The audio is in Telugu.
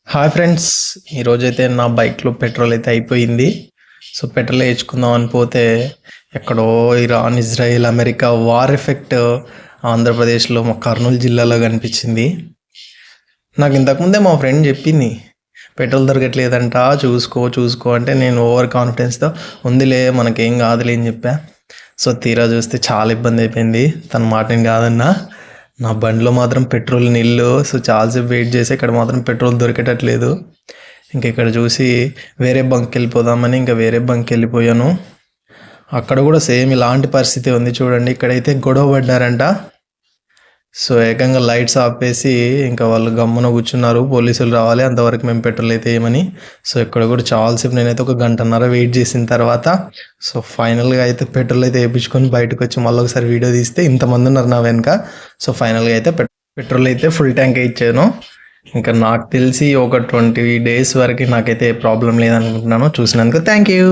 హాయ్ ఫ్రెండ్స్, ఈరోజైతే నా బైక్లో పెట్రోల్ అయితే అయిపోయింది. సో పెట్రోల్ వేయించుకుందాం అని పోతే ఎక్కడో Iran, Israel, America war effect ఆంధ్రప్రదేశ్లో మా కర్నూలు జిల్లాలో కనిపించింది. నాకు ఇంతకుముందే మా ఫ్రెండ్ చెప్పింది పెట్రోల్ దొరకట్లేదంట, చూసుకో అంటే నేను ఓవర్ కాన్ఫిడెన్స్తో ఉందిలే మనకేం కాదులే అని చెప్పా. సో తీరా చూస్తే చాలా ఇబ్బంది అయిపోయింది. తన మాట నేను కాదన్నా. నా బండిలో మాత్రం పెట్రోల్ నిల్లు. సో చాలాసేపు వెయిట్ చేసి ఇక్కడ మాత్రం పెట్రోల్ దొరికేటట్లేదు. ఇంక ఇక్కడ చూసి వేరే బంక్కి వెళ్ళిపోదామని ఇంకా వేరే బంక్కి వెళ్ళిపోయాను. అక్కడ కూడా సేమ్ ఇలాంటి పరిస్థితి ఉంది చూడండి. ఇక్కడైతే గొడవ పడ్డారంట. సో ఏకంగా లైట్స్ ఆపేసి ఇంకా వాళ్ళు గమ్మున కూర్చున్నారు, పోలీసులు రావాలి అంతవరకు మేము పెట్రోల్ అయితే ఏమని. సో ఇక్కడ కూడా చాలాసేపు నేనైతే ఒక గంటన్నర వెయిట్ చేసిన తర్వాత సో ఫైనల్గా అయితే పెట్రోల్ అయితే వేయించుకొని బయటకు వచ్చి మళ్ళీ ఒకసారి వీడియో తీస్తే ఇంతమంది ఉన్నారు నా వెనక. సో ఫైనల్గా అయితే పెట్రోల్ అయితే ఫుల్ ట్యాంక్ ఇచ్చాను. ఇంకా నాకు తెలిసి ఒక 20 days వరకు నాకైతే ప్రాబ్లం లేదనుకుంటున్నాను. చూసినందుకు థ్యాంక్ యూ.